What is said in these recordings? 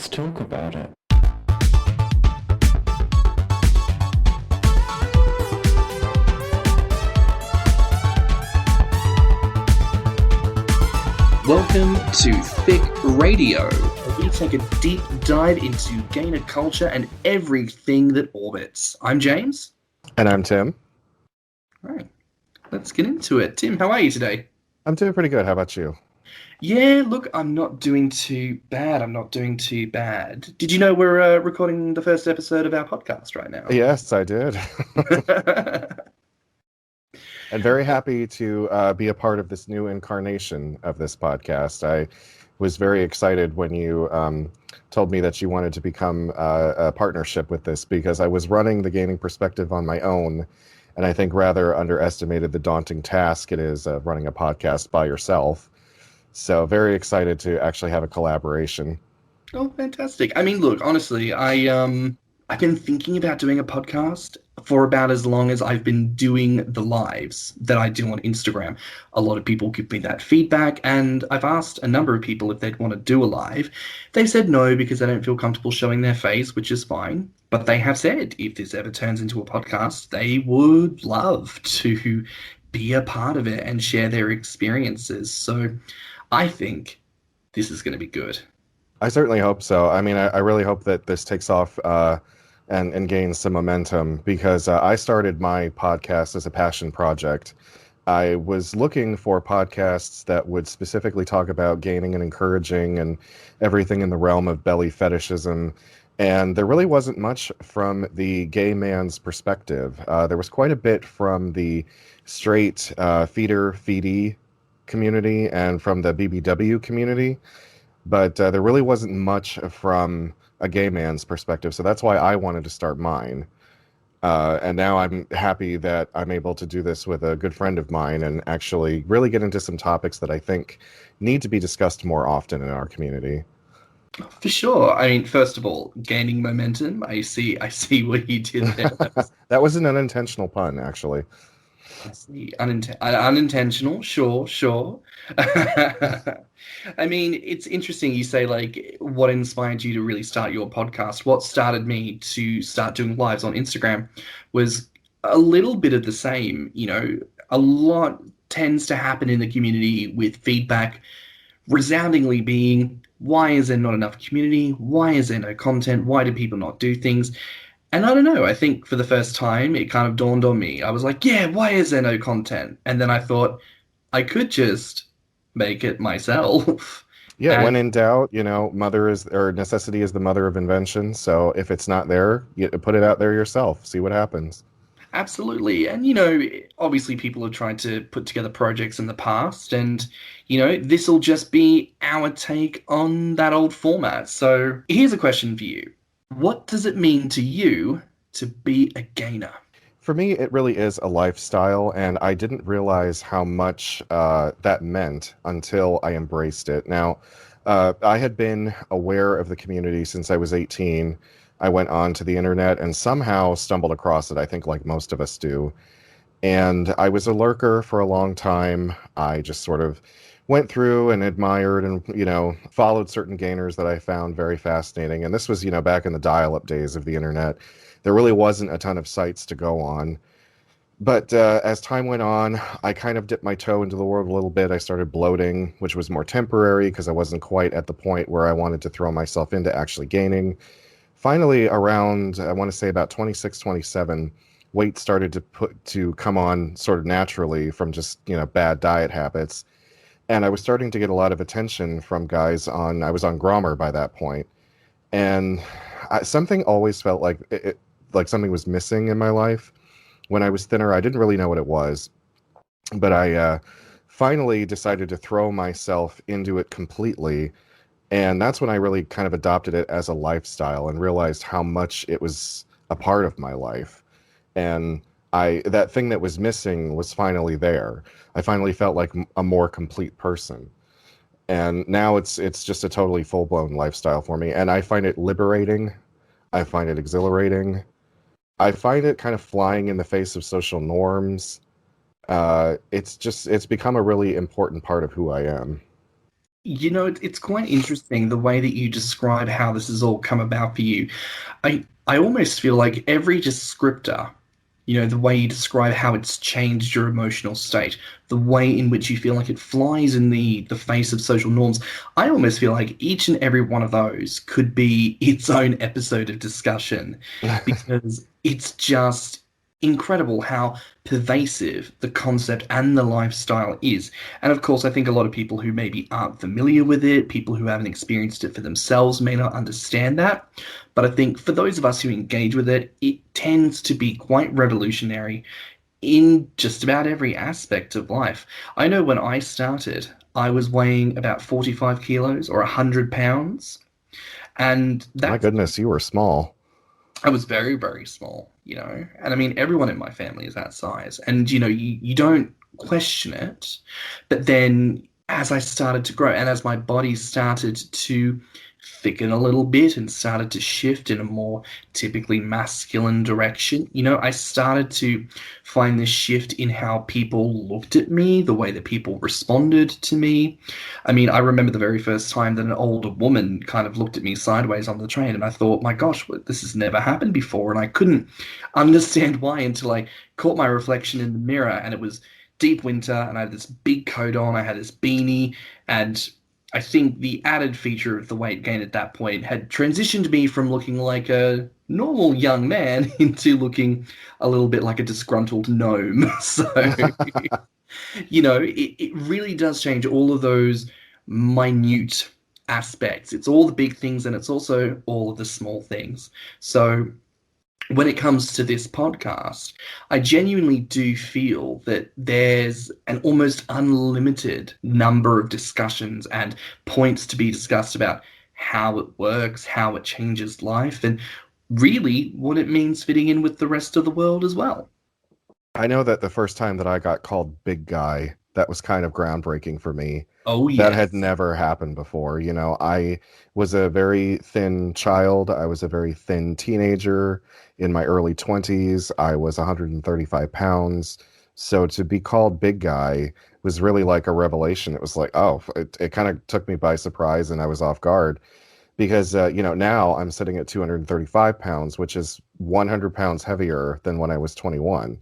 Let's talk about it. Welcome to Thicc Radio, where we take a deep dive into gamer culture and everything that orbits. I'm James. And I'm Tim. All right, let's get into it. Tim, how are you today? I'm doing pretty good. How about you? Yeah, look, I'm not doing too bad. Did you know we're recording the first episode of our podcast right now? Yes, I did. And very happy to be a part of this new incarnation of this podcast. I was very excited when you told me that you wanted to become a partnership with this, because I was running the Gaining Perspective on my own, and I think rather underestimated the daunting task it is of running a podcast by yourself. So very excited to actually have a collaboration. Oh, fantastic. I mean, look, honestly, I've been thinking about doing a podcast for about as long as I've been doing the lives that I do on Instagram. A lot of people give me that feedback, and I've asked a number of people if they'd want to do a live. They said no because they don't feel comfortable showing their face, which is fine. But they have said if this ever turns into a podcast, they would love to be a part of it and share their experiences. So I think this is going to be good. I certainly hope so. I mean, I really hope that this takes off and gains some momentum, because I started my podcast as a passion project. I was looking for podcasts that would specifically talk about gaining and encouraging and everything in the realm of belly fetishism. And there really wasn't much from the gay man's perspective. There was quite a bit from the straight feedy community and from the BBW community. But there really wasn't much from a gay man's perspective, so that's why I wanted to start mine. And now I'm happy that I'm able to do this with a good friend of mine and actually really get into some topics that I think need to be discussed more often in our community. For sure. I mean, first of all, gaining momentum. I see what you did there. That was an unintentional pun, actually. I see. Unintentional. Sure. I mean, it's interesting you say, like, what inspired you to really start your podcast? What started me to start doing lives on Instagram was a little bit of the same. You know, a lot tends to happen in the community with feedback resoundingly being, why is there not enough community? Why is there no content? Why do people not do things? And I don't know, I think for the first time, it kind of dawned on me. I was like, yeah, why is there no content? And then I thought, I could just make it myself. Yeah, when in doubt, necessity is the mother of invention. So if it's not there, you put it out there yourself. See what happens. Absolutely. And, obviously people have tried to put together projects in the past, and, this will just be our take on that old format. So here's a question for you. What does it mean to you to be a gainer? For me, it really is a lifestyle, and I didn't realize how much that meant until I embraced it. Now, I had been aware of the community since I was 18. I went on to the internet and somehow stumbled across it, I think like most of us do. And I was a lurker for a long time. I just sort of went through and admired and, followed certain gainers that I found very fascinating. And this was, back in the dial-up days of the internet. There really wasn't a ton of sites to go on. But as time went on, I kind of dipped my toe into the world a little bit. I started bloating, which was more temporary because I wasn't quite at the point where I wanted to throw myself into actually gaining. Finally, around, I want to say about 26, 27, weight started to come on sort of naturally from just, bad diet habits. And I was starting to get a lot of attention from guys I was on Grommr by that point. And something always felt like like something was missing in my life. When I was thinner, I didn't really know what it was. But I finally decided to throw myself into it completely. And that's when I really kind of adopted it as a lifestyle and realized how much it was a part of my life. And that thing that was missing was finally there. I finally felt like a more complete person. And now it's just a totally full-blown lifestyle for me. And I find it liberating. I find it exhilarating. I find it kind of flying in the face of social norms. It's become a really important part of who I am. It's quite interesting the way that you describe how this has all come about for you. I almost feel like every descriptor, the way you describe how it's changed your emotional state, the way in which you feel like it flies in the face of social norms, I almost feel like each and every one of those could be its own episode of discussion because it's just incredible how pervasive the concept and the lifestyle is. And of course, I think a lot of people who maybe aren't familiar with it, people who haven't experienced it for themselves, may not understand that. But I think for those of us who engage with it, it tends to be quite revolutionary in just about every aspect of life. I know when I started, I was weighing about 45 kilos or 100 pounds. And My that's goodness, you were small. I was very, very small. And I mean, everyone in my family is that size. And, you don't question it. But then as I started to grow and as my body started to thicken a little bit and started to shift in a more typically masculine direction, I started to find this shift in how people looked at me, the way that people responded to me. I mean, I remember the very first time that an older woman kind of looked at me sideways on the train, and I thought, my gosh, this has never happened before. And I couldn't understand why until I caught my reflection in the mirror, and it was deep winter, and I had this big coat on, I had this beanie, and I think the added feature of the weight gain at that point had transitioned me from looking like a normal young man into looking a little bit like a disgruntled gnome. So, it really does change all of those minute aspects. It's all the big things and it's also all of the small things. So, when it comes to this podcast, I genuinely do feel that there's an almost unlimited number of discussions and points to be discussed about how it works, how it changes life, and really what it means fitting in with the rest of the world as well. I know that the first time that I got called big guy, that was kind of groundbreaking for me. Oh, That had yes. never happened before. I was a very thin child. I was a very thin teenager in my early 20s. I was 135 pounds. So to be called big guy was really like a revelation. It was like, oh, it kind of took me by surprise and I was off guard because, now I'm sitting at 235 pounds, which is 100 pounds heavier than when I was 21,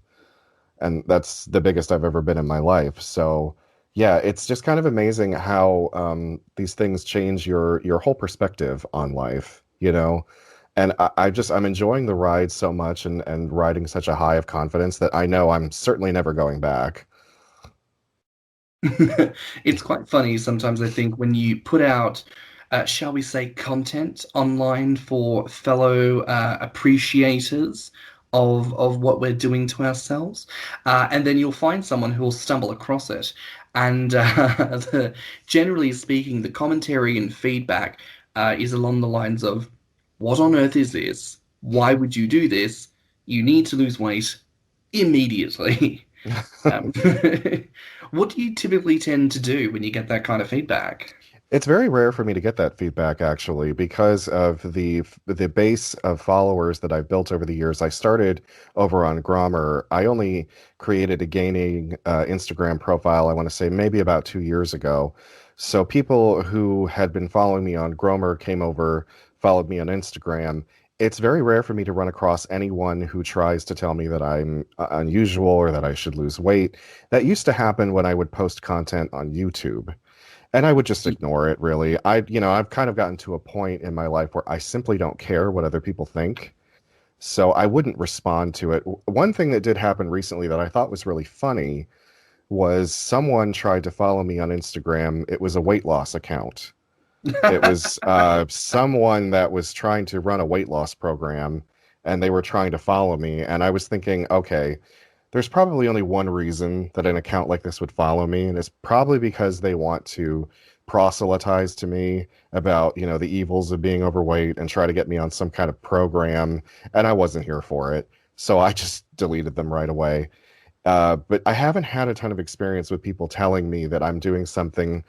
and that's the biggest I've ever been in my life. So, yeah, it's just kind of amazing how these things change your whole perspective on life, And I'm enjoying the ride so much and riding such a high of confidence that I know I'm certainly never going back. It's quite funny sometimes, I think, when you put out, shall we say, content online for fellow appreciators of what we're doing to ourselves, and then you'll find someone who will stumble across it. And generally speaking, the commentary and feedback is along the lines of, what on earth is this? Why would you do this? You need to lose weight immediately. Um, what do you typically tend to do when you get that kind of feedback? It's very rare for me to get that feedback actually because of the base of followers that I've built over the years. I started over on Grommr. I only created a gaining Instagram profile, I want to say maybe about 2 years ago. So people who had been following me on Grommr came over, followed me on Instagram. It's very rare for me to run across anyone who tries to tell me that I'm unusual or that I should lose weight. That used to happen when I would post content on YouTube. And I would just ignore it, really. I've kind of gotten to a point in my life where I simply don't care what other people think. So I wouldn't respond to it. One thing that did happen recently that I thought was really funny was someone tried to follow me on Instagram. It was a weight loss account. It was someone that was trying to run a weight loss program, and they were trying to follow me. And I was thinking, okay, there's probably only one reason that an account like this would follow me, and it's probably because they want to proselytize to me about, the evils of being overweight and try to get me on some kind of program, and I wasn't here for it. So I just deleted them right away. But I haven't had a ton of experience with people telling me that I'm doing something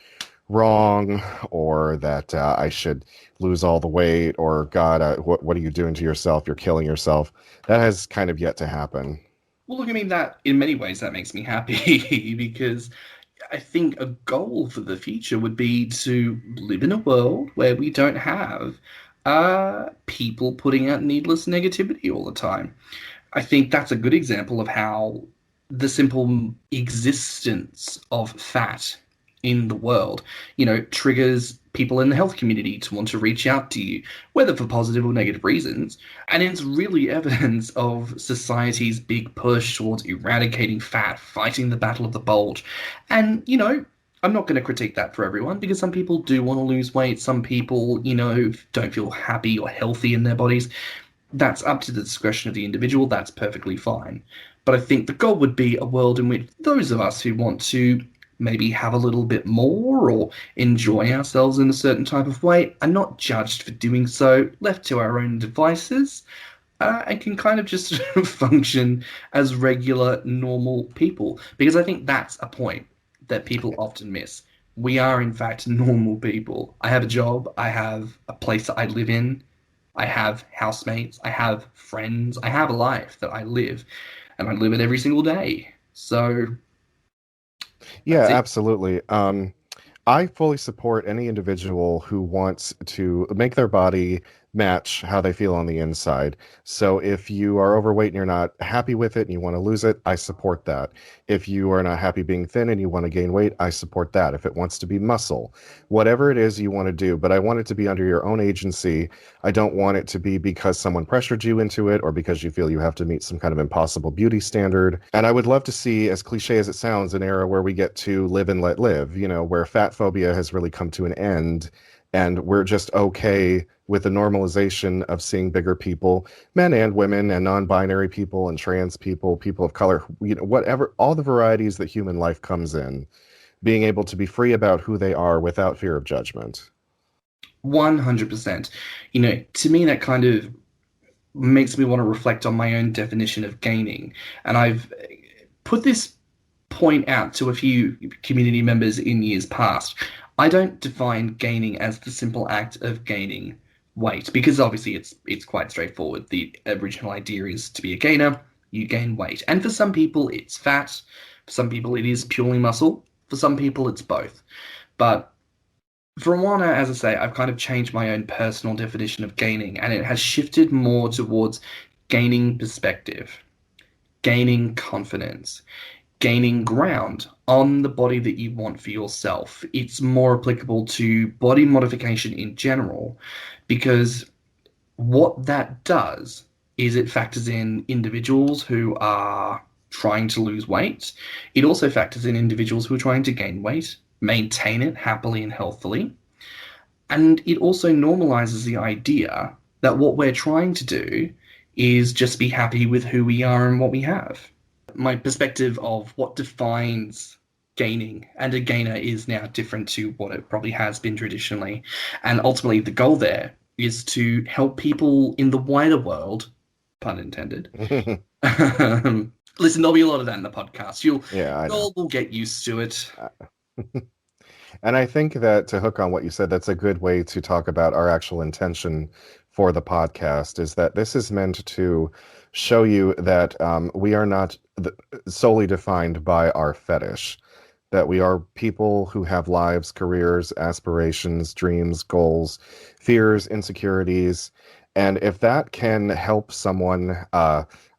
wrong or that I should lose all the weight or God, what are you doing to yourself? You're killing yourself. That has kind of yet to happen. Well, look, I mean, that in many ways that makes me happy because I think a goal for the future would be to live in a world where we don't have people putting out needless negativity all the time. I think that's a good example of how the simple existence of fat in the world, triggers people in the health community to want to reach out to you, whether for positive or negative reasons. And it's really evidence of society's big push towards eradicating fat, fighting the battle of the bulge. And, I'm not going to critique that for everyone because some people do want to lose weight. Some people, don't feel happy or healthy in their bodies. That's up to the discretion of the individual. That's perfectly fine. But I think the goal would be a world in which those of us who want to maybe have a little bit more or enjoy ourselves in a certain type of way are not judged for doing so, left to our own devices, and can kind of just function as regular, normal people. Because I think that's a point that people often miss. We are, in fact, normal people. I have a job. I have a place that I live in. I have housemates. I have friends. I have a life that I live, and I live it every single day. So Yeah, absolutely. I fully support any individual who wants to make their body match how they feel on the inside. So if you are overweight and you're not happy with it and you want to lose it, I support that. If you are not happy being thin and you want to gain weight, I support that. If it wants to be muscle, whatever it is you want to do, but I want it to be under your own agency. I don't want it to be because someone pressured you into it or because you feel you have to meet some kind of impossible beauty standard. And I would love to see, as cliche as it sounds, an era where we get to live and let live, where fat phobia has really come to an end and we're just okay with the normalization of seeing bigger people, men and women and non-binary people and trans people, people of color, whatever, all the varieties that human life comes in, being able to be free about who they are without fear of judgment. 100%. To me, that kind of makes me want to reflect on my own definition of gaining. And I've put this point out to a few community members in years past. I don't define gaining as the simple act of gaining weight, because obviously it's quite straightforward. The original idea is to be a gainer, you gain weight. And for some people it's fat, for some people it is purely muscle, for some people it's both. But for a while now, as I say, I've kind of changed my own personal definition of gaining, and it has shifted more towards gaining perspective, gaining confidence, gaining ground on the body that you want for yourself. It's more applicable to body modification in general, because what that does is it factors in individuals who are trying to lose weight. It also factors in individuals who are trying to gain weight, maintain it happily and healthily. And it also normalizes the idea that what we're trying to do is just be happy with who we are and what we have. My perspective of what defines gaining and a gainer is now different to what it probably has been traditionally. And ultimately, the goal there is to help people in the wider world, pun intended. Listen, there'll be a lot of that in the podcast. You all will get used to it. And I think that, to hook on what you said, that's a good way to talk about our actual intention for the podcast, is that this is meant to show you that we are not solely defined by our fetish, that we are people who have lives, careers, aspirations, dreams, goals, fears, insecurities. And if that can help someone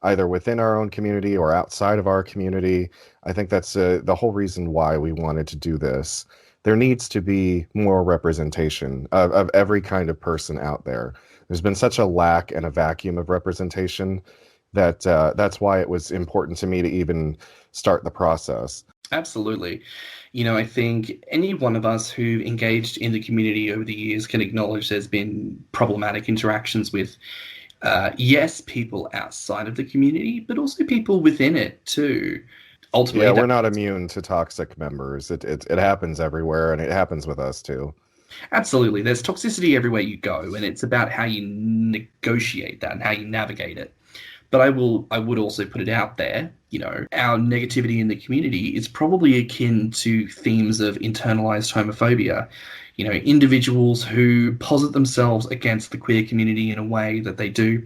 either within our own community or outside of our community, I think that's the whole reason why we wanted to do this. There needs to be more representation of every kind of person out there. There's been such a lack and a vacuum of representation that that's why it was important to me to even start the process. Absolutely. I think any one of us who engaged in the community over the years can acknowledge there's been problematic interactions with, yes, people outside of the community, but also people within it too. Ultimately, we're not immune to toxic members. It happens everywhere, and it happens with us too. Absolutely. There's toxicity everywhere you go, and it's about how you negotiate that and how you navigate it. But I would also put it out there, our negativity in the community is probably akin to themes of internalized homophobia. Individuals who posit themselves against the queer community in a way that they do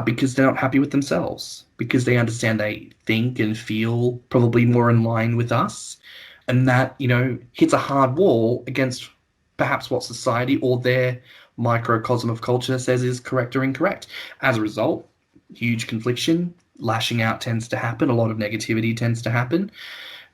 because they're not happy with themselves, because they understand they think and feel probably more in line with us, And that, hits a hard wall against perhaps what society or their microcosm of culture says is correct or incorrect. As a result, huge confliction, lashing out tends to happen, a lot of negativity tends to happen.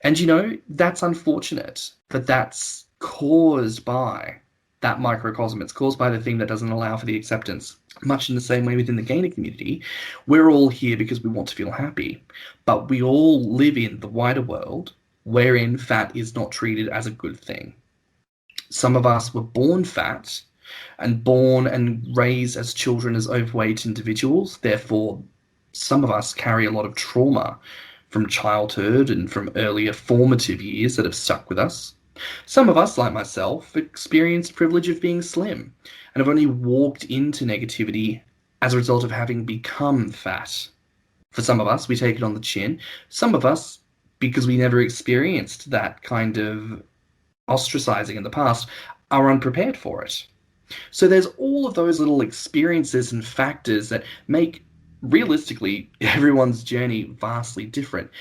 And that's unfortunate, but that's caused by that microcosm. It's caused by the thing that doesn't allow for the acceptance. Much in the same way within the gainer community, we're all here because we want to feel happy, but we all live in the wider world wherein fat is not treated as a good thing. Some of us were born fat and born and raised as children as overweight individuals. Therefore, some of us carry a lot of trauma from childhood and from earlier formative years that have stuck with us. Some of us, like myself, experienced the privilege of being slim and have only walked into negativity as a result of having become fat. For some of us, we take it on the chin. Some of us, because we never experienced that kind of ostracizing in the past, are unprepared for it. So there's all of those little experiences and factors that make, realistically, everyone's journey vastly different.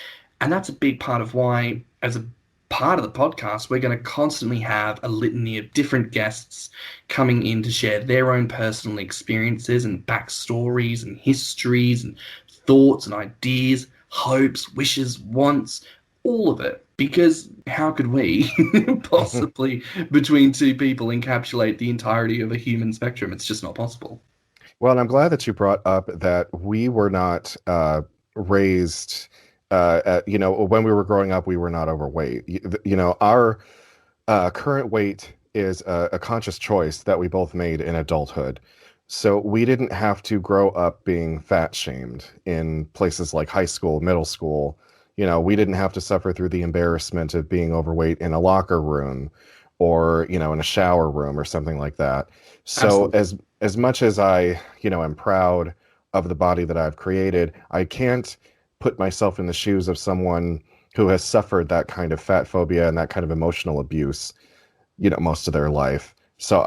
And that's a big part of why, as a part of the podcast, we're going to constantly have a litany of different guests coming in to share their own personal experiences and backstories and histories and thoughts and ideas, hopes, wishes, wants, all of it. Because how could we possibly, between two people, encapsulate the entirety of a human spectrum? It's just not possible. Well, and I'm glad that you brought up that we were not raised, when we were growing up, we were not overweight. Our current weight is a conscious choice that we both made in adulthood. So we didn't have to grow up being fat shamed in places like high school, middle school. We didn't have to suffer through the embarrassment of being overweight in a locker room or, in a shower room or something like that. So Absolutely. as much as I, am proud of the body that I've created, I can't put myself in the shoes of someone who has suffered that kind of fat phobia and that kind of emotional abuse, most of their life. So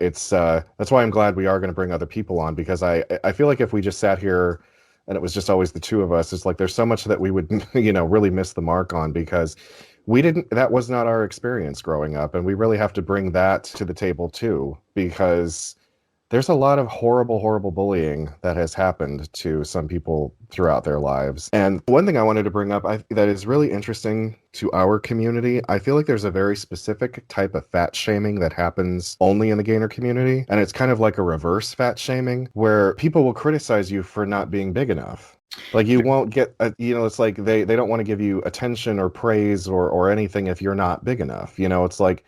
it's that's why I'm glad we are going to bring other people on, because I feel like if we just sat here and it was just always the two of us, it's like there's so much that we would really miss the mark on, because that was not our experience growing up, and we really have to bring that to the table too, because there's a lot of horrible bullying that has happened to some people throughout their lives. And one thing I wanted to bring up that is really interesting to our community, I feel like there's a very specific type of fat shaming that happens only in the gainer community. And it's kind of like a reverse fat shaming, where people will criticize you for not being big enough. Like you won't get, it's like they don't want to give you attention or praise or anything if you're not big enough. It's like,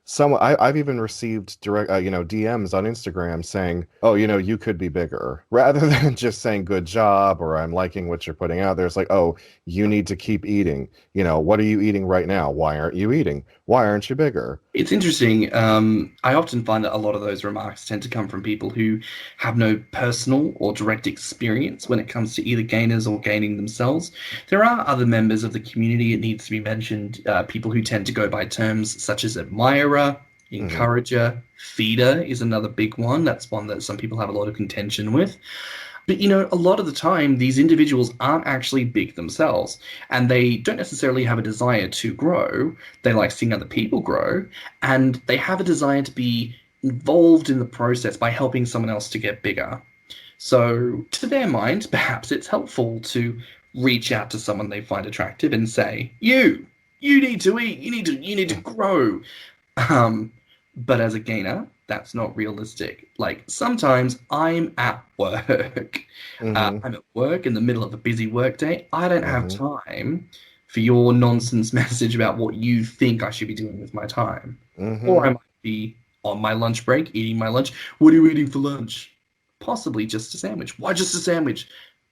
I've even received direct, DMs on Instagram saying, "Oh, you could be bigger," rather than just saying "good job" or "I'm liking what you're putting out there." It's like, "Oh, you need to keep eating. What are you eating right now? Why aren't you eating? Why aren't you bigger?" It's interesting. I often find that a lot of those remarks tend to come from people who have no personal or direct experience when it comes to either gainers or gaining themselves. There are other members of the community, it needs to be mentioned, people who tend to go by terms such as admirer, Hmm. encourager, feeder is another big one. That's one that some people have a lot of contention with. But a lot of the time, these individuals aren't actually big themselves, and they don't necessarily have a desire to grow. They like seeing other people grow, and they have a desire to be involved in the process by helping someone else to get bigger. So, to their mind, perhaps it's helpful to reach out to someone they find attractive and say, you need to eat, you need to grow." Um, but as a gainer, that's not realistic. Like sometimes I'm at work. Hmm. I'm at work in the middle of a busy workday. I don't have Hmm. time for your nonsense message about what you think I should be doing with my time. Or Hmm. I might be on my lunch break eating my lunch. What are you eating for lunch? Possibly just a sandwich. Why just a sandwich?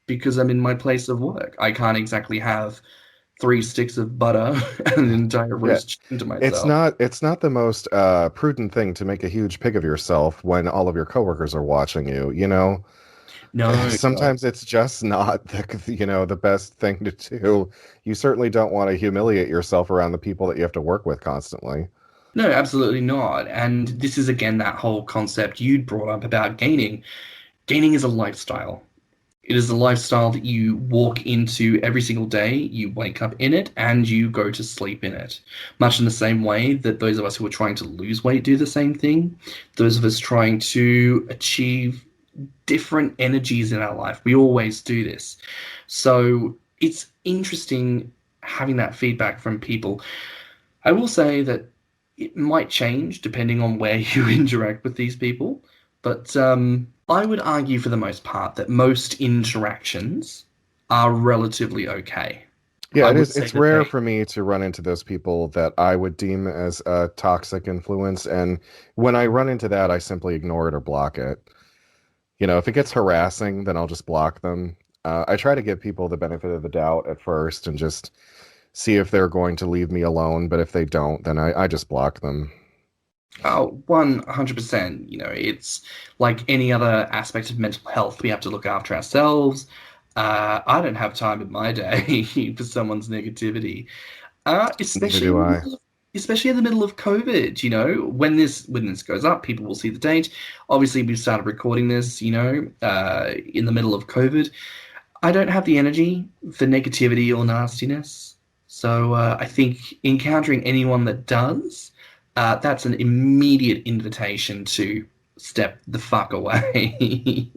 Because I'm in my place of work. I can't exactly have 3 sticks of butter and an entire Yeah. roast chicken to It's myself. not the most prudent thing to make a huge pig of yourself when all of your coworkers are watching you. No, no. Sometimes it's just not the best thing to do. You certainly don't want to humiliate yourself around the people that you have to work with constantly. No, absolutely not. And this is again that whole concept you'd brought up about gaining. Gaining is a lifestyle. It is a lifestyle that you walk into every single day, you wake up in it, and you go to sleep in it. Much in the same way that those of us who are trying to lose weight do the same thing. Those of us trying to achieve different energies in our life. We always do this. So it's interesting having that feedback from people. I will say that it might change depending on where you interact with these people, but I would argue for the most part that most interactions are relatively okay. Yeah, I it would is. say It's that rare they, for me to run into those people that I would deem as a toxic influence. And when I run into that, I simply ignore it or block it. If it gets harassing, then I'll just block them. I try to give people the benefit of the doubt at first and just see if they're going to leave me alone. But if they don't, then I just block them. oh, 100%, it's like any other aspect of mental health. We have to look after ourselves. I don't have time in my day for someone's negativity. Neither Especially do in the I. middle of, especially in the middle of COVID. When this goes up, people will see the date. Obviously, we've started recording this. In the middle of COVID. I don't have the energy for negativity or nastiness. So I think encountering anyone that does, that's an immediate invitation to step the fuck away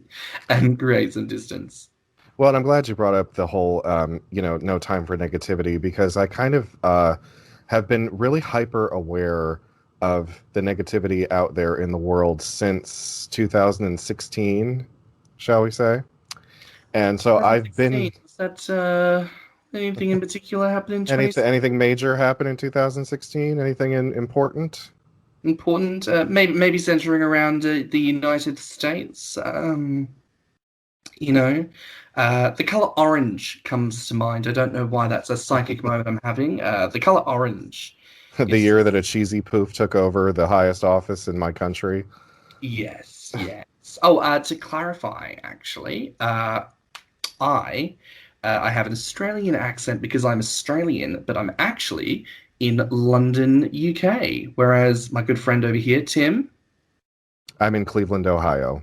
and create some distance. Well, and I'm glad you brought up the whole, no time for negativity because I kind of have been really hyper aware of the negativity out there in the world since 2016, shall we say? And so I've 2016, been was that anything in particular happen in anything 2016? major happen in 2016? Anything important? Important? Maybe centering around the United States. You know, the color orange comes to mind. I don't know why that's a psychic moment I'm having. The color orange The is year that a cheesy poof took over the highest office in my country. yes, yes. Oh, to clarify, actually, I I have an Australian accent because I'm Australian, but I'm actually in London, UK. Whereas my good friend over here, Tim, I'm in Cleveland, Ohio.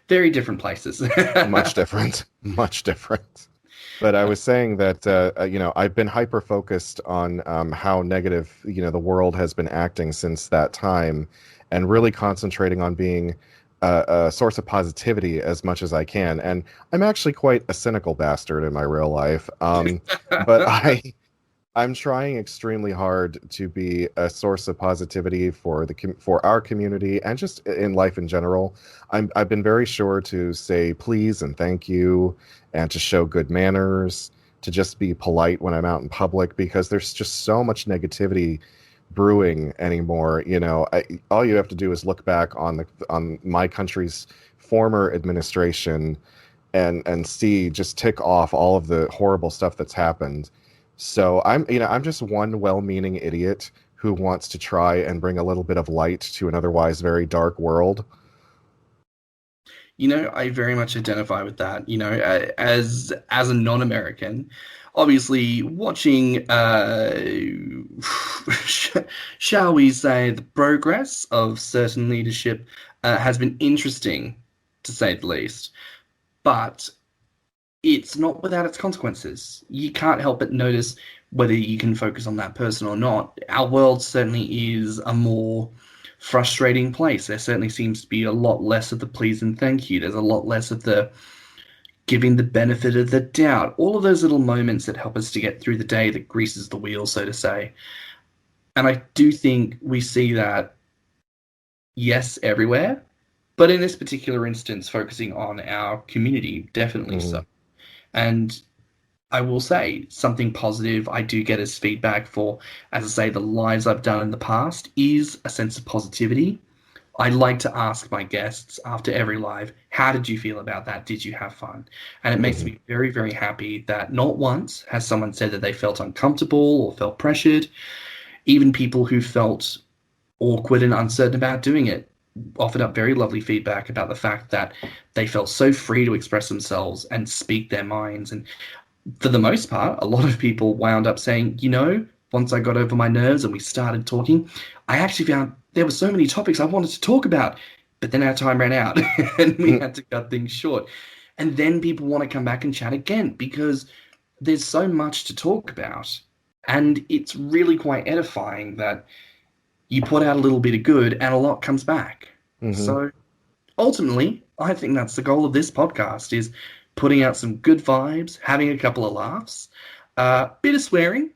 very different places. Much different. Much different. But I was saying that I've been hyper focused on how negative the world has been acting since that time, and really concentrating on being a source of positivity as much as I can. And I'm actually quite a cynical bastard in my real life, but I'm trying extremely hard to be a source of positivity for for our community and just in life in general. I've been very sure to say please and thank you, and to show good manners, to just be polite when I'm out in public because there's just so much negativity brewing anymore. All you have to do is look back on my country's former administration and see just tick off all of the horrible stuff that's happened. So I'm just one well-meaning idiot who wants to try and bring a little bit of light to an otherwise very dark world. I very much identify with that. As a non-American, obviously watching, shall we say, the progress of certain leadership has been interesting, to say the least. But it's not without its consequences. You can't help but notice whether you can focus on that person or not. Our world certainly is a more frustrating place. There certainly seems to be a lot less of the please and thank you. There's a lot less of the giving the benefit of the doubt. All of those little moments that help us to get through the day that greases the wheel, so to say. And I do think we see that, yes, everywhere, but in this particular instance, focusing on our community, definitely Mhm. so. And I will say something positive I do get as feedback for, as I say, the lives I've done in the past is a sense of positivity. I like to ask my guests after every live, how did you feel about that? Did you have fun? And it makes Mhm. me very, very happy that not once has someone said that they felt uncomfortable or felt pressured. Even people who felt awkward and uncertain about doing it offered up very lovely feedback about the fact that they felt so free to express themselves and speak their minds. And for the most part, a lot of people wound up saying, once I got over my nerves and we started talking, I actually found there were so many topics I wanted to talk about, but then our time ran out and we Mm. had to cut things short. And then people want to come back and chat again because there's so much to talk about. And it's really quite edifying that you put out a little bit of good and a lot comes back. Hmm. So ultimately, I think that's the goal of this podcast is putting out some good vibes, having a couple of laughs, bit of swearing.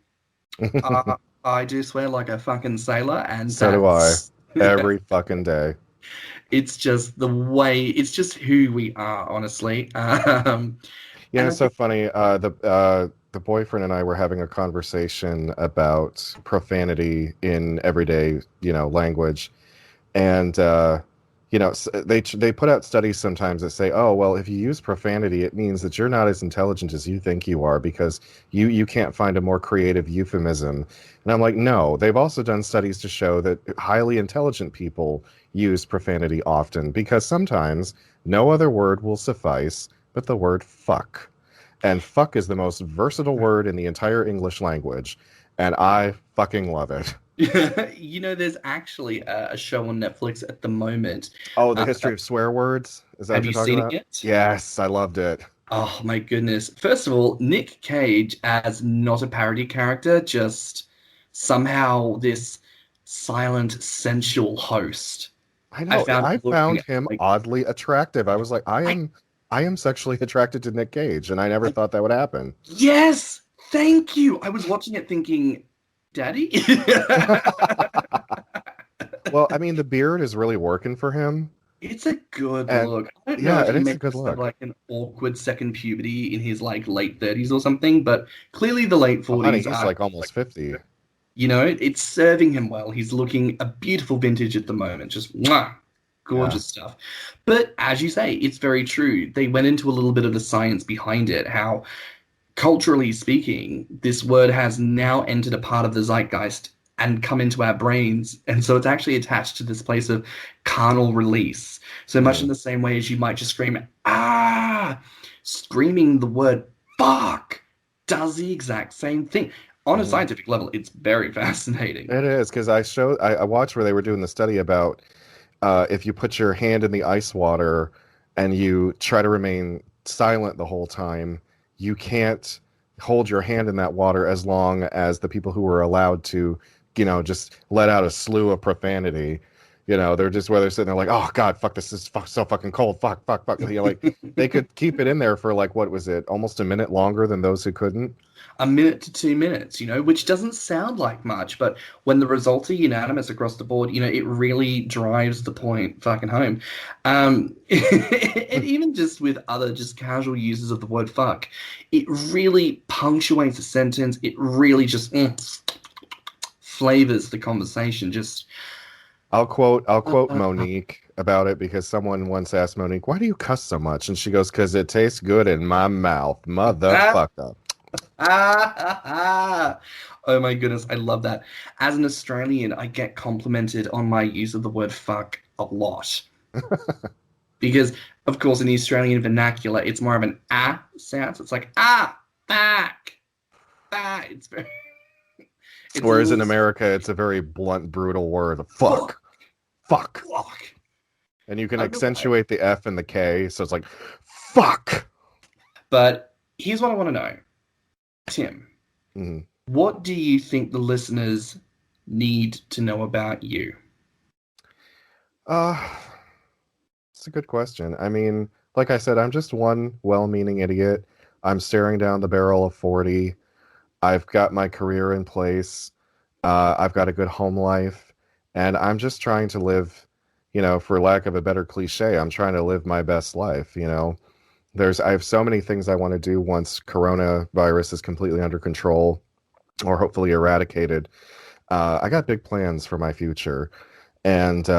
I do swear like a fucking sailor, and So do I. that's Every fucking day. it's just the way, it's just who we are, honestly. You know, And I it's so think, funny. The boyfriend and I were having a conversation about profanity in everyday, language, and they put out studies sometimes that say, oh well, if you use profanity, it means that you're not as intelligent as you think you are because you can't find a more creative euphemism. And I'm like, no, they've also done studies to show that highly intelligent people use profanity often because sometimes no other word will suffice but the word fuck. And fuck is the most versatile word in the entire English language, and I fucking love it. there's actually a show on Netflix at the moment. Oh, the Uh, history of swear words? Is that what have you're you talking seen it about? yet? Yes, I loved it. Oh my goodness. First of all, Nick Cage as not a parody character, just somehow this silent, sensual host. I I know. found I him looking found at him like oddly attractive. I was like, I I am I am sexually attracted to Nick Cage, and I never like thought that would happen. yes, thank you. I was watching it thinking, Daddy? Well, I mean, the beard is really working for him, It's a good and look. I don't know yeah, if and he it's a may good just have look. like an awkward second puberty in his like late 30s or something, but clearly the late Oh, honey, 40s he's are like almost 50. it's serving him well. He's looking a beautiful vintage at the moment. Just mwah, Yeah. gorgeous stuff. But as you say, it's very true. They went into a little bit of the science behind it, how culturally speaking, this word has now entered a part of the zeitgeist and come into our brains. And so it's actually attached to this place of carnal release. So much in Hmm. the same way as you might just scream, ah, screaming the word fuck does the exact same thing. On a Hmm. scientific level, it's very fascinating. It is because I watched where they were doing the study about if you put your hand in the ice water and you try to remain silent the whole time, you can't hold your hand in that water as long as the people who were allowed to, just let out a slew of profanity. They're just where they're sitting there like, oh God, fuck, this is so fucking cold. Fuck, fuck, fuck. Like they could keep it in there for like, what was it? Almost a minute longer than those who couldn't. A minute to 2 minutes, which doesn't sound like much, but when the results are unanimous across the board, it really drives the point fucking home. And even just with other just casual uses of the word fuck, it really punctuates a sentence. It really just flavors the conversation. Just I'll quote uh, Monique about it because someone once asked Monique, "Why do you cuss so much?" And she goes, "'Cause it tastes good in my mouth, ah, motherfucker." oh my goodness, I love that. As an Australian, I get complimented on my use of the word fuck a lot. Because of course in the Australian vernacular it's more of an ah sound. So it's like back, back. It's a Whereas in little America, it's a very blunt, brutal word, fuck, fuck, fuck, fuck. and you can I don't know why. accentuate the F and the K, so it's like fuck. But here's what I want to know. Tim, Mhm. what do you think the listeners need to know about you? Uh, it's a good question. I mean, like I said, I'm just one well-meaning idiot. I'm staring down the barrel of 40. I've got my career in place. I've got a good home life, and I'm just trying to live, for lack of a better cliche, I'm trying to live my best life. I have so many things I want to do once coronavirus is completely under control or hopefully eradicated. I got big plans for my future, and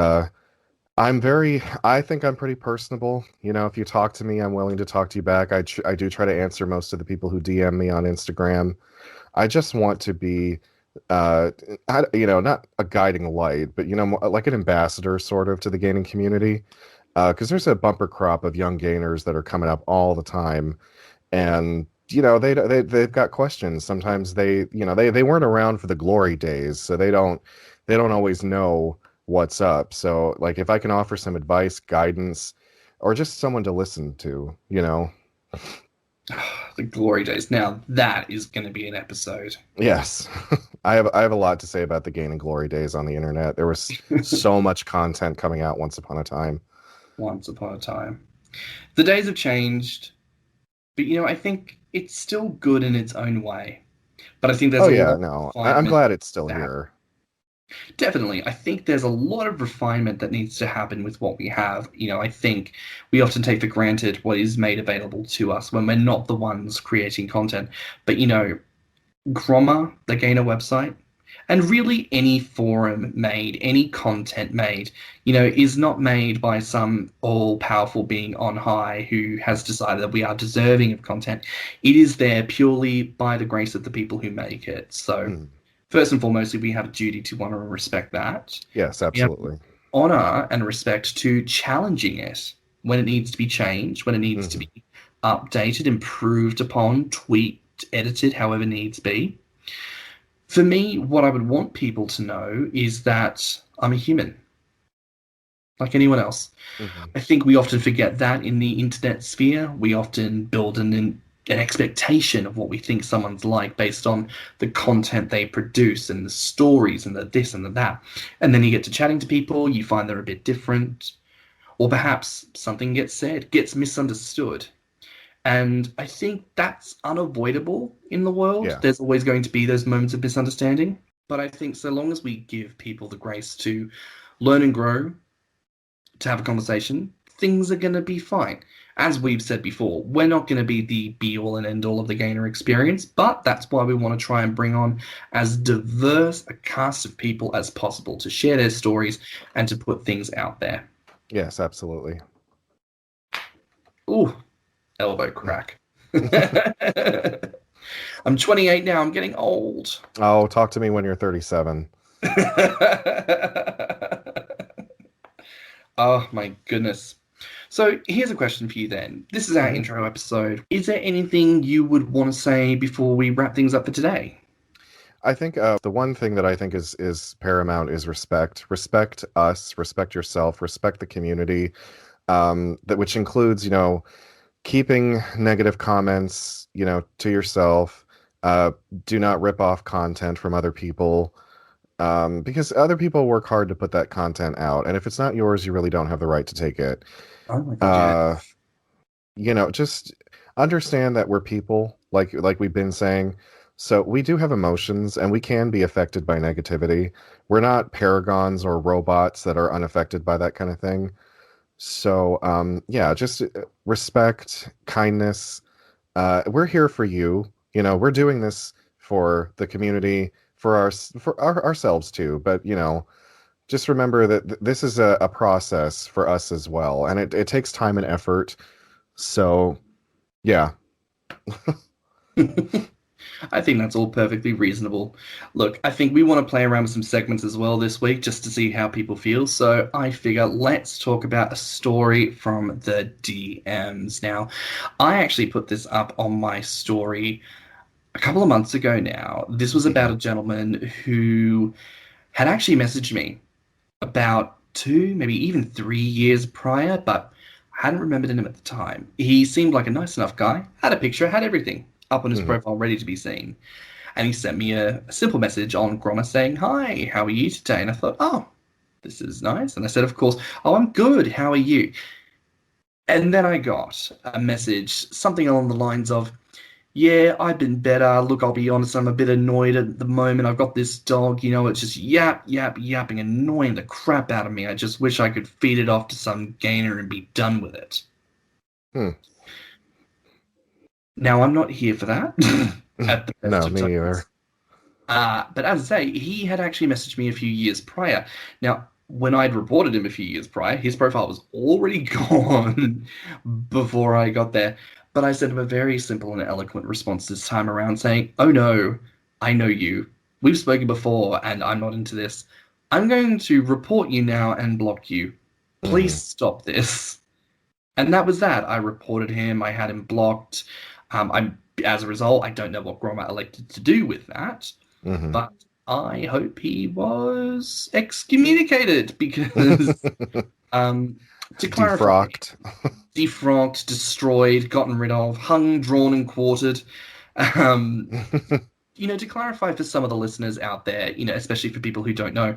I think I'm pretty personable. If you talk to me, I'm willing to talk to you back. I do try to answer most of the people who DM me on Instagram. I just want to be, uh, not a guiding light, but like an ambassador sort of to the gaming community. Because there's a bumper crop of young gainers that are coming up all the time, and they've got questions. Sometimes they weren't around for the glory days, so they don't always know what's up. So like if I can offer some advice, guidance, or just someone to listen to, you know? The glory days. Now that is going to be an episode. Yes. I have a lot to say about the gain and glory days on the internet. There was so much content coming out once upon a time. Once upon a time. The days have changed, but I think it's still good in its own way. But I think there's Oh a yeah, lot of no. I'm refinement glad it's still that here. Definitely. I think there's a lot of refinement that needs to happen with what we have. I think we often take for granted what is made available to us when we're not the ones creating content. But, Grommr, the Gainer website, and really any forum made, any content made, is not made by some all-powerful being on high who has decided that we are deserving of content. It is there purely by the grace of the people who make it. So first and foremost, we have a duty to honor and respect that. Yes, We have absolutely. honor and respect to challenging it when it needs to be changed, when it needs to be updated, improved upon, tweaked, edited, however needs be. For me, what I would want people to know is that I'm a human, like anyone else. I think we often forget that in the internet sphere. We often build an expectation of what we think someone's like based on the content they produce and the stories and the this and the that. And then you get to chatting to people, you find they're a bit different, or perhaps something gets said, gets misunderstood. And I think that's unavoidable in the world. Yeah. There's always going to be those moments of misunderstanding. But I think so long as we give people the grace to learn and grow, to have a conversation, things are going to be fine. As we've said before, we're not going to be the be-all and end-all of the gainer experience, but that's why we want to try and bring on as diverse a cast of people as possible to share their stories and to put things out there. Yes, absolutely. Ooh, elbow crack. I'm 28 now. I'm getting old. Oh, talk to me when you're 37. Oh, my goodness. So here's a question for you then. This is our intro episode. Is there anything you would want to say before we wrap things up for today? I think the one thing that I think is paramount is respect. Respect us, respect yourself, respect the community, which includes, keeping negative comments, to yourself. Do not rip off content from other people, because other people work hard to put that content out. And if it's not yours, you really don't have the right to take it. Oh my God, Just understand that we're people, like we've been saying. So we do have emotions and we can be affected by negativity. We're not paragons or robots that are unaffected by that kind of thing. So, just respect, kindness. We're here for you. We're doing this for the community, for ourselves too. But, just remember that this is a process for us as well. And it takes time and effort. So, yeah. I think that's all perfectly reasonable. Look, I think we want to play around with some segments as well this week just to see how people feel. So I figure let's talk about a story from the DMs. Now, I actually put this up on my story a couple of months ago now. This was about a gentleman who had actually messaged me about 2, maybe even 3 years prior, but I hadn't remembered him at the time. He seemed like a nice enough guy, had a picture, had everything up on his profile ready to be seen. And he sent me a simple message on Grommr saying, "Hi, how are you today?" And I thought, oh, this is nice. And I said, of course, "Oh, I'm good. How are you?" And then I got a message, something along the lines of, "Yeah, I've been better. Look, I'll be honest, I'm a bit annoyed at the moment. I've got this dog, it's just yapping, annoying the crap out of me. I just wish I could feed it off to some gainer and be done with it." Now, I'm not here for that. At the best No, of me times. either. But as I say, he had actually messaged me a few years prior. Now, when I'd reported him a few years prior, his profile was already gone before I got there. But I sent him a very simple and eloquent response this time around saying, "Oh no, I know you. We've spoken before and I'm not into this. I'm going to report you now and block you. Please stop this." And that was that. I reported him. I had him blocked. As a result, I don't know what Grommr elected to do with that, but I hope he was excommunicated because To clarify, Defrocked. defrocked, destroyed, gotten rid of, hung, drawn, and quartered. Um, to clarify for some of the listeners out there, especially for people who don't know,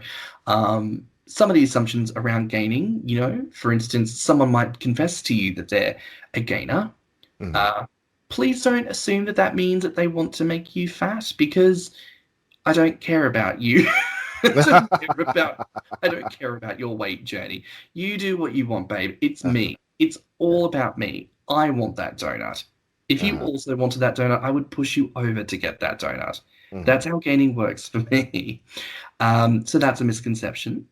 some of the assumptions around gaining, for instance, someone might confess to you that they're a gainer. Please don't assume that that means that they want to make you fat, because I don't care about you. I don't care about your weight journey. You do what you want, babe. It's me. It's all about me. I want that donut. If you also wanted that donut, I would push you over to get that donut. That's how gaining works for me. So that's a misconception.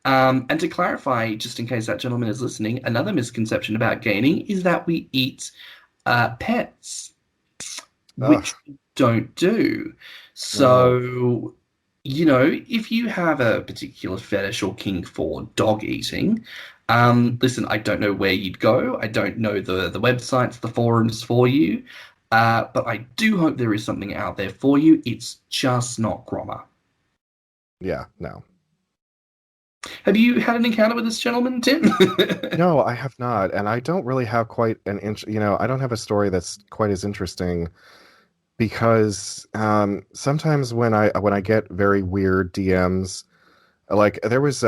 And to clarify, just in case that gentleman is listening, another misconception about gaining is that we eat pets, which we don't do. So, if you have a particular fetish or kink for dog eating, listen, I don't know where you'd go. I don't know the websites, the forums for you. But I do hope there is something out there for you. It's just not Grommr. Yeah, no. Have you had an encounter with this gentleman, Tim? No, I have not, and I don't really have quite an I don't have a story that's quite as interesting, because sometimes when I get very weird DMs, like there was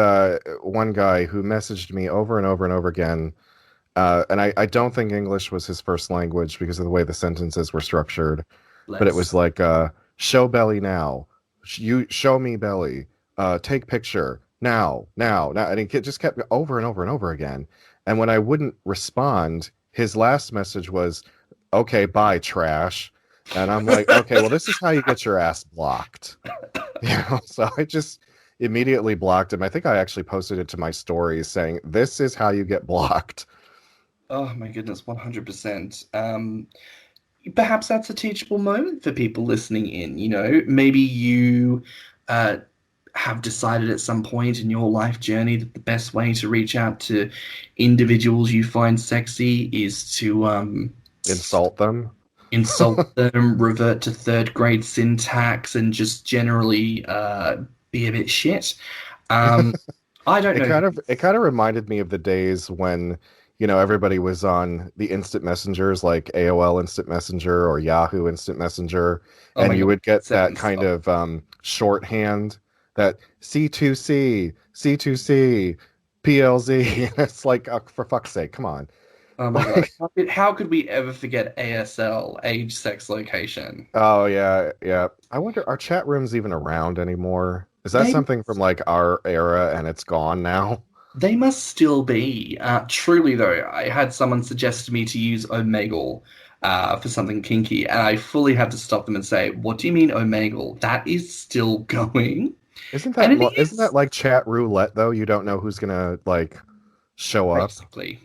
one guy who messaged me over and over and over again, and I don't think English was his first language because of the way the sentences were structured, but it was like, show belly now, you show me belly, take picture. Now, and he just kept over and over and over again. And when I wouldn't respond, his last message was, "Okay, bye, trash." And I'm like, "Okay, well, this is how you get your ass blocked." So I just immediately blocked him. I think I actually posted it to my stories saying, "This is how you get blocked." Oh my goodness, 100%. Perhaps that's a teachable moment for people listening in. Maybe you have decided at some point in your life journey that the best way to reach out to individuals you find sexy is to Insult them, revert to third grade syntax, and just generally be a bit shit. I don't know. It kind of reminded me of the days when everybody was on the instant messengers, like AOL Instant Messenger or Yahoo Instant Messenger, and you would get that kind of shorthand, that C2C, C2C, PLZ. It's like, for fuck's sake, come on. Oh my god. How could we ever forget ASL, age, sex, location? Oh, yeah. I wonder, are chat rooms even around anymore? Is that something from like our era and it's gone now? They must still be. Truly, though, I had someone suggest to me to use Omegle for something kinky, and I fully had to stop them and say, "What do you mean Omegle? That is still going." Isn't that like chat roulette though? You don't know who's gonna like show up. Basically.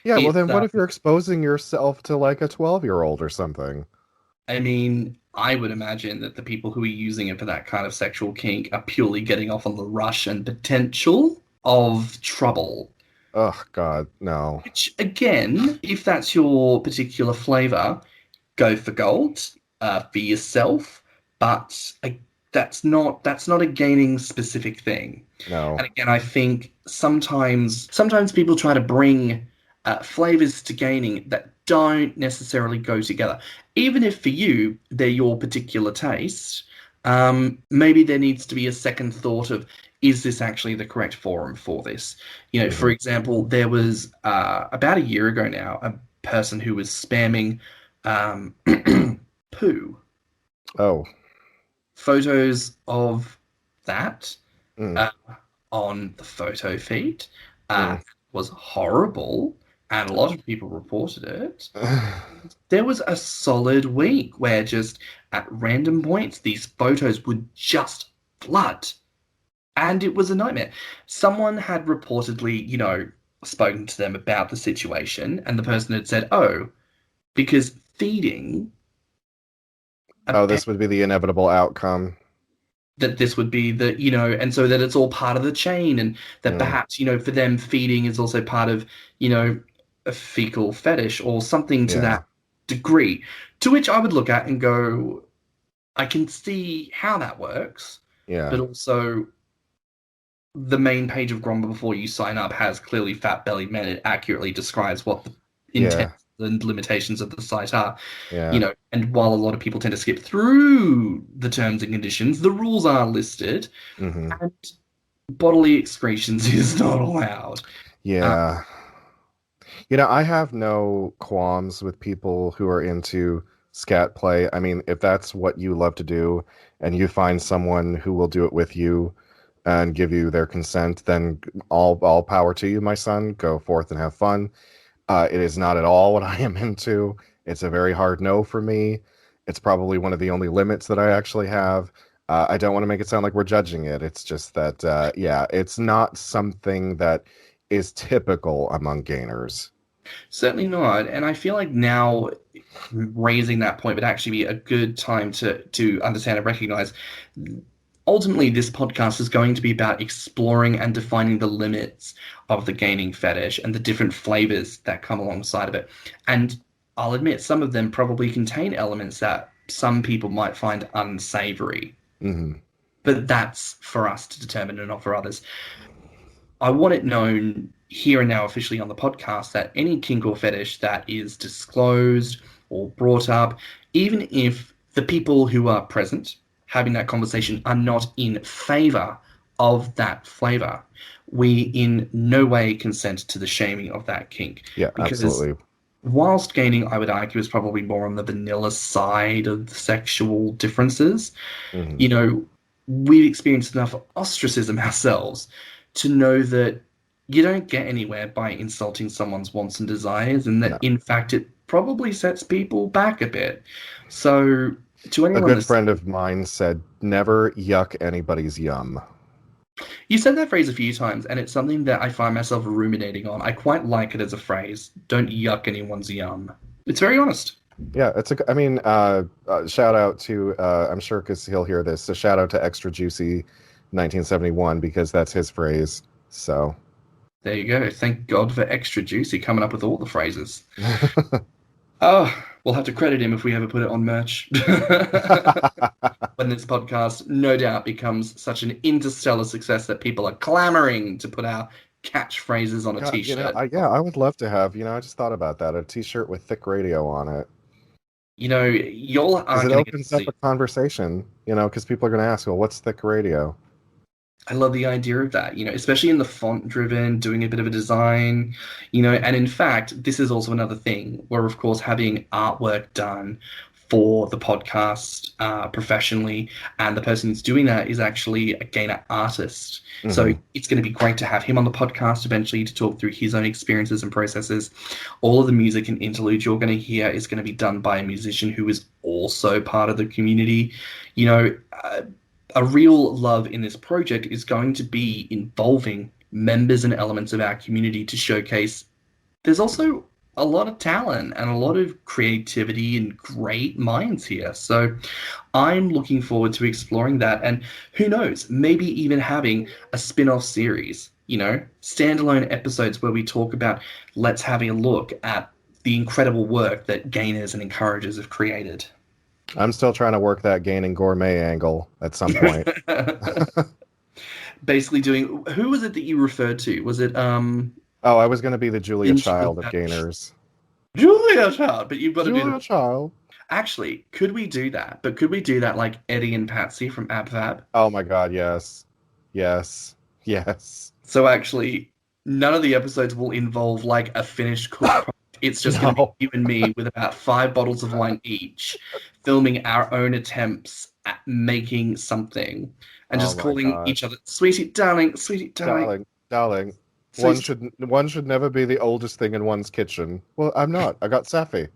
Yeah, well then what if you're exposing yourself to like a 12-year-old or something? I mean, I would imagine that the people who are using it for that kind of sexual kink are purely getting off on the rush and potential of trouble. Oh God, no. Which, again, if that's your particular flavor, go for gold for yourself. But that's not a gaining specific thing. No. And again, I think sometimes people try to bring flavors to gaining that don't necessarily go together. Even if for you they're your particular taste, maybe there needs to be a second thought of, is this actually the correct forum for this? For example, there was about a year ago now a person who was spamming poo. Oh. Photos of that on the photo feed was horrible, and a lot of people reported it. There was a solid week where just at random points these photos would just flood, and it was a nightmare. Someone had reportedly, spoken to them about the situation, and the person had said, "Oh, because feeding." This would be the inevitable outcome. That this would be and so that it's all part of the chain, and that perhaps, for them, feeding is also part of, a fecal fetish or something to that degree. To which I would look at and go, I can see how that works. Yeah. But also, the main page of Grommr before you sign up has clearly fat-bellied men. It accurately describes what the intent Yeah, and limitations of the site are. yeah, And while a lot of people tend to skip through the terms and conditions, the rules are listed, hmm, and bodily excretions is not allowed. Uh, yeah. I have no qualms with people who are into scat play. I mean, if that's what you love to do and you find someone who will do it with you and give you their consent, then all power to you, my son. Go forth and have fun. It is not at all what I am into. It's a very hard no for me. It's probably one of the only limits that I actually have. I don't want to make it sound like we're judging it. It's just that, yeah, it's not something that is typical among gainers. Certainly not. And I feel like now raising that point would actually be a good time to understand and recognize. Ultimately, this podcast is going to be about exploring and defining the limits of the gaming fetish and the different flavors that come alongside of it. And I'll admit, some of them probably contain elements that some people might find unsavory, Hmm. but that's for us to determine and not for others. I want it known here and now officially on the podcast that any kink or fetish that is disclosed or brought up, even if the people who are present having that conversation are not in favor of that flavor, we in no way consent to the shaming of that kink. Yeah, Because absolutely. whilst gaining, I would argue, is probably more on the vanilla side of the sexual differences, Hmm. you know, we've experienced enough ostracism ourselves to know that you don't get anywhere by insulting someone's wants and desires, and that No. in fact it probably sets people back a bit. So, to A anyone good listening, friend of mine said, never yuck anybody's yum. you said that phrase a few times, and it's something that I find myself ruminating on. I quite like it as a phrase. Don't yuck anyone's yum. It's very honest. Yeah, I mean, shout out to, I'm sure because he'll hear this, so shout out to Extra Juicy 1971 because that's his phrase. So, There you go. Thank God for Extra Juicy coming up with all the phrases. Oh, we'll have to credit him if we ever put it on merch. When this podcast, no doubt, becomes such an interstellar success that people are clamoring to put our catchphrases on a God, t-shirt. I would love to have, I just thought about that, a t-shirt with Thicc Radio on it. Y'all Because aren't it going to get to opens up see. a conversation, because people are going to ask, well, what's Thicc Radio? I love the idea of that, especially in the font driven, doing a bit of a design, and in fact, this is also another thing where, of course, having artwork done for the podcast professionally, and the person who's doing that is actually a gainer artist. So Hmm. it's going to be great to have him on the podcast eventually to talk through his own experiences and processes. All of the music and interlude you're going to hear is going to be done by a musician who is also part of the community. You know, uh, a real love in this project is going to be involving members and elements of our community to showcase there's also a lot of talent and a lot of creativity and great minds here. So I'm looking forward to exploring that. And who knows, maybe even having a spin off series, standalone episodes where we talk about let's having a look at the incredible work that gainers and encouragers have created. I'm still trying to work that gaining gourmet angle at some point. Basically doing, who was it that you referred to? Was it Oh, I was going to be the Julia into the Child of gainers. Julia Child, but you've got to do the. Julia Child. Actually, could we do that? But could we do that like Eddie and Patsy from AbFab? Oh my God, yes. Yes. Yes. So actually, none of the episodes will involve like a finished cooked product. It's just going to be No. you and me with about 5 bottles of wine each, filming our own attempts at making something, and Oh just my calling God. each other sweetie darling, sweetie darling, Darling, darling. One sweetie. should never be the oldest thing in one's kitchen. Well, I'm not. I got Safi.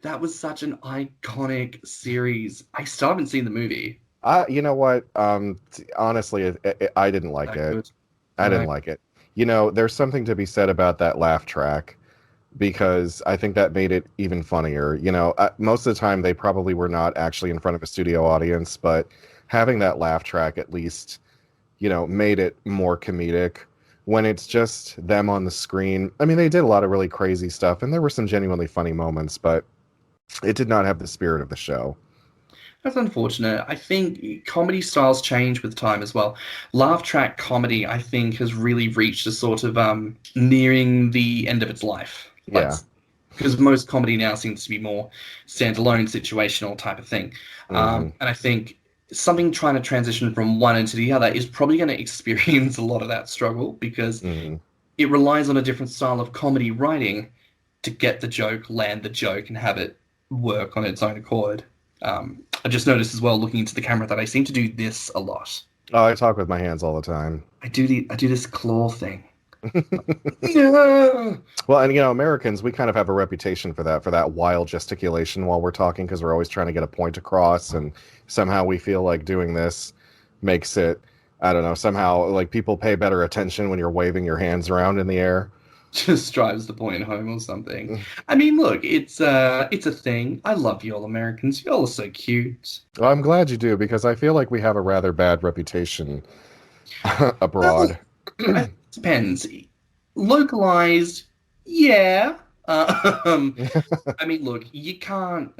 That was such an iconic series. I still haven't seen the movie. You know what? Honestly, I didn't like That it. good. I didn't Right. like it. There's something to be said about that laugh track because I think that made it even funnier. Most of the time they probably were not actually in front of a studio audience, but having that laugh track at least, made it more comedic. When it's just them on the screen, I mean, they did a lot of really crazy stuff, and there were some genuinely funny moments, but it did not have the spirit of the show. That's unfortunate. I think comedy styles change with time as well. Laugh track comedy, I think, has really reached a sort of nearing the end of its life. Yeah. Let's because most comedy now seems to be more standalone, situational type of thing. Hmm. And I think something trying to transition from one into the other is probably going to experience a lot of that struggle because Hmm. it relies on a different style of comedy writing to get the joke, land the joke, and have it work on its own accord. I just noticed as well, looking into the camera, that I seem to do this a lot. Oh, I talk with my hands all the time. I do this claw thing. Yeah. Well, and Americans, we kind of have a reputation for that wild gesticulation while we're talking because we're always trying to get a point across, and somehow we feel like doing this makes it, I don't know, somehow like people pay better attention when you're waving your hands around in the air. Just drives the point home or something. I mean, look, it's a thing. I love y'all Americans. Y'all are so cute. Well, I'm glad you do because I feel like we have a rather bad reputation Well, abroad. it depends. Localized, yeah. I mean, look, you can't.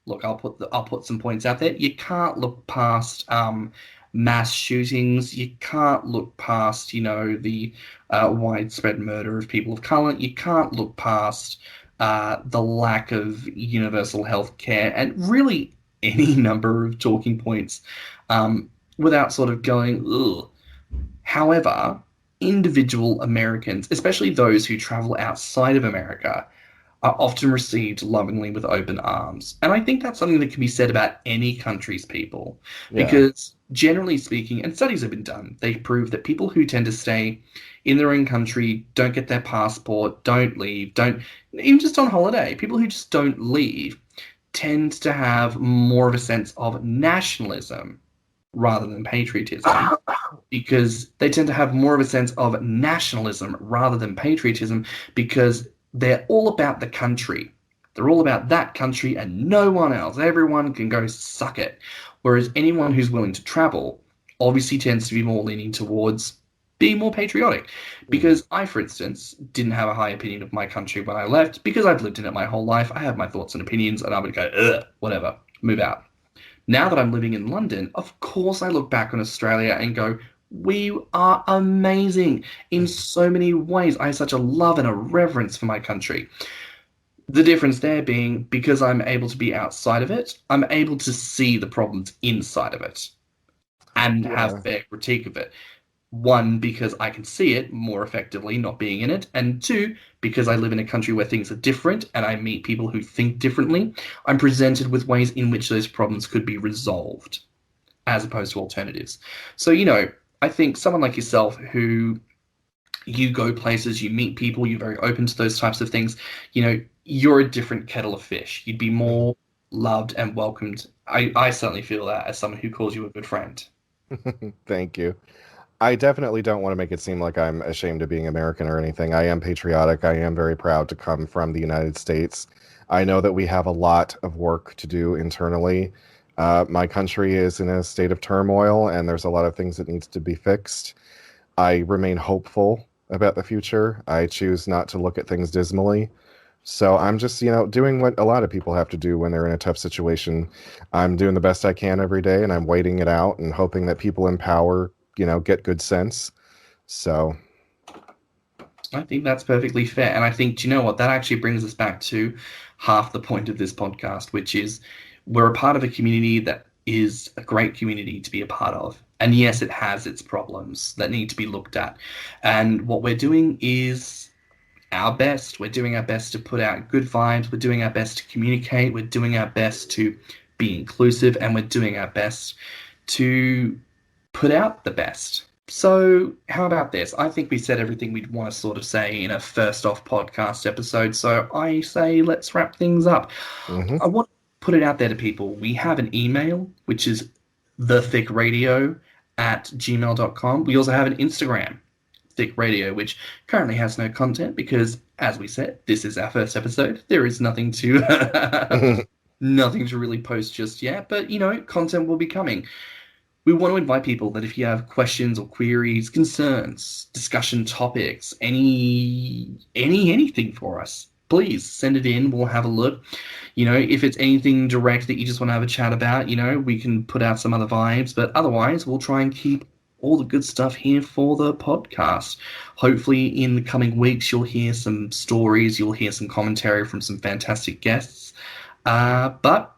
Look, I'll put some points out there. You can't look past mass shootings. You can't look past, the widespread murder of people of color. You can't look past the lack of universal health care and really any number of talking points without sort of going, ugh. However, individual Americans, especially those who travel outside of America, are often received lovingly with open arms. And I think that's something that can be said about any country's people. Yeah. Because generally speaking, and studies have been done, they prove that people who tend to stay in their own country, don't get their passport, don't leave, don't, even just on holiday, people who just don't leave tend to have more of a sense of nationalism rather than patriotism because they tend to have more of a sense of nationalism rather than patriotism because they're all about the country. They're all about that country and no one else. Everyone can go suck it. Whereas anyone who's willing to travel obviously tends to be more leaning towards being more patriotic. Mhm. Because I, for instance, didn't have a high opinion of my country when I left because I've lived in it my whole life. I have my thoughts and opinions and I would go, ugh, whatever, move out. Now that I'm living in London, of course I look back on Australia and go, we are amazing in so many ways. I have such a love and a reverence for my country. The difference there being because I'm able to be outside of it, I'm able to see the problems inside of it and have Yeah. fair critique of it. One, because I can see it more effectively not being in it, and two, because I live in a country where things are different and I meet people who think differently, I'm presented with ways in which those problems could be resolved as opposed to alternatives. So, I think someone like yourself who you go places, you meet people, you're very open to those types of things, you're a different kettle of fish. You'd be more loved and welcomed. I certainly feel that as someone who calls you a good friend. Thank you. I definitely don't want to make it seem like I'm ashamed of being American or anything. I am patriotic. I am very proud to come from the United States. I know that we have a lot of work to do internally. My country is in a state of turmoil, and there's a lot of things that needs to be fixed. I remain hopeful about the future. I choose not to look at things dismally. So I'm just, doing what a lot of people have to do when they're in a tough situation. I'm doing the best I can every day, and I'm waiting it out and hoping that people in power, get good sense. So, I think that's perfectly fair. And I think, do you know what? That actually brings us back to half the point of this podcast, which is we're a part of a community that is a great community to be a part of. And yes, it has its problems that need to be looked at. And what we're doing is our best. We're doing our best to put out good vibes. We're doing our best to communicate. We're doing our best to be inclusive. And we're doing our best to put out the best. So, how about this? I think we said everything we'd want to sort of say in a first off podcast episode. So, I say let's wrap things up. mhm. I want to put it out there to people. We have an email, which is thiccradio@gmail.com. We also have an Instagram, Thicc Radio, which currently has no content because, as we said, this is our first episode. There is nothing to nothing to really post just yet, but content will be coming. We want to invite people that if you have questions or queries, concerns, discussion topics, anything for us, please send it in. We'll have a look. You know, if it's anything direct that you just want to have a chat about, you know, we can put out some other vibes. But otherwise, we'll try and keep all the good stuff here for the podcast. Hopefully, in the coming weeks, you'll hear some stories. You'll hear some commentary from some fantastic guests. But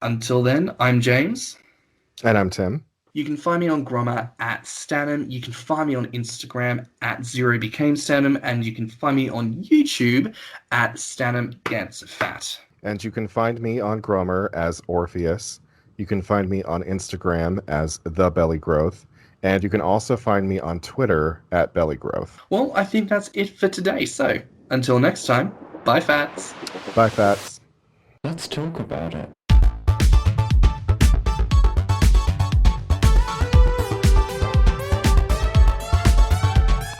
until then, I'm James. And I'm Tim. You can find me on Grommr at stannnum. You can find me on Instagram at @0became_stannnum. And you can find me on YouTube at stannnum_gets_fat. And you can find me on Grommr as Orpheus. You can find me on Instagram as TheBellyGrowth. And you can also find me on Twitter at BellyGrowth. Well, I think that's it for today. So, until next time, bye, Fats. Bye, Fats. Let's talk about it.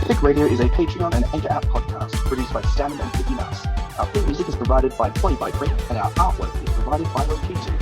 Thicc Radio is a Patreon and Anchor app podcast produced by stannnum and Thicc. Our theme music is provided by Body by Cream, and our artwork is provided by Location.